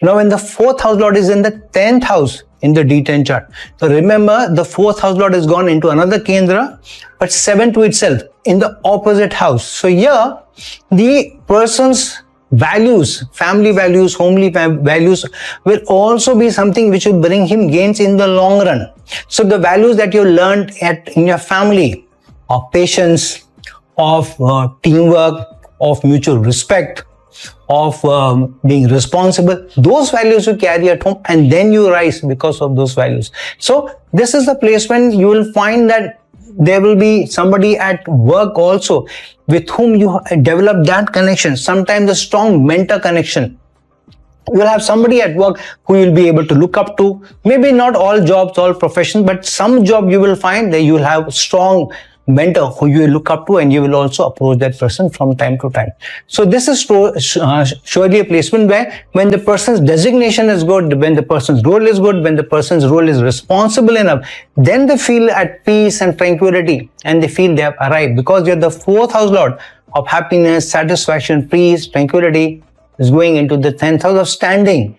Now, when the 4th house lord is in the 10th house in the D10 chart, so remember the 4th house lord has gone into another Kendra, but 7th to itself in the opposite house. So here, the person's values, family values, homely values will also be something which will bring him gains in the long run. So the values that you learned in your family of patience, of teamwork, of mutual respect, of being responsible, those values you carry at home, and then you rise because of those values. So this is the place when you will find that there will be somebody at work also with whom you develop that connection, sometimes a strong mentor connection. You will have somebody at work who you'll be able to look up to. Maybe not all jobs, all professions, but some job you will find that you will have strong mentor who you will look up to, and you will also approach that person from time to time. So this is surely a placement where when the person's designation is good, when the person's role is good, when the person's role is responsible enough, then they feel at peace and tranquility, and they feel they have arrived, because you're the 4th house lord of happiness, satisfaction, peace, tranquility is going into the 10th house of standing,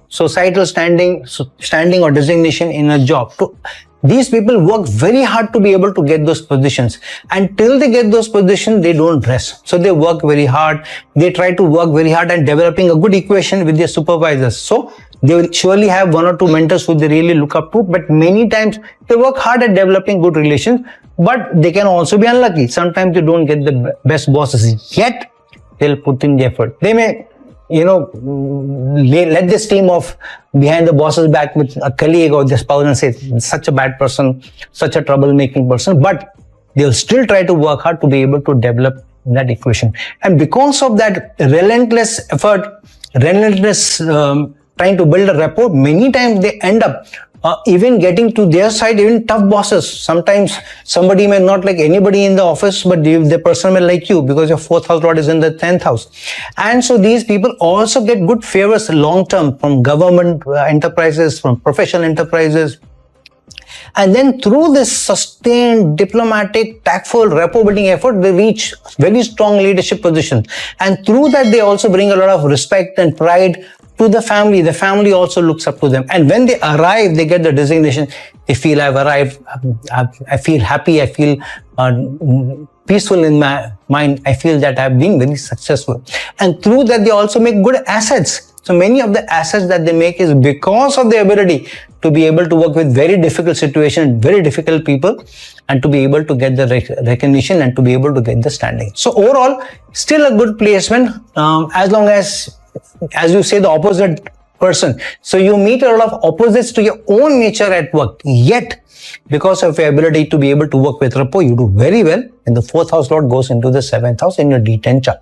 societal standing or designation in a job. So these people work very hard to be able to get those positions. Until they get those positions, they don't rest. So they work very hard. They try to work very hard and developing a good equation with their supervisors. So they will surely have 1 or 2 mentors who they really look up to. But many times they work hard at developing good relations. But they can also be unlucky. Sometimes they don't get the best bosses. Yet they'll put in the effort. They may, let this team off behind the boss's back with a colleague or the spouse and say, such a bad person, such a troublemaking person, but they'll still try to work hard to be able to develop that equation. And because of that relentless effort, relentless trying to build a rapport, many times they end up even getting to their side, even tough bosses. Sometimes somebody may not like anybody in the office, but the person may like you because your 4th house lord is in the 10th house. And so these people also get good favors long term from government enterprises, from professional enterprises. And then through this sustained diplomatic, tactful, rapport building effort, they reach very strong leadership positions. And through that, they also bring a lot of respect and pride to the family. The family also looks up to them. And when they arrive, they get the designation. They feel, I've arrived. I feel happy. I feel peaceful in my mind. I feel that I've been very successful. And through that, they also make good assets. So many of the assets that they make is because of their ability to be able to work with very difficult situations, very difficult people, and to be able to get the recognition and to be able to get the standing. So overall, still a good placement, as long as you say, the opposite person. So you meet a lot of opposites to your own nature at work. Yet, because of your ability to be able to work with rapport, you do very well. And the 4th house lord goes into the 7th house in your D10 chart.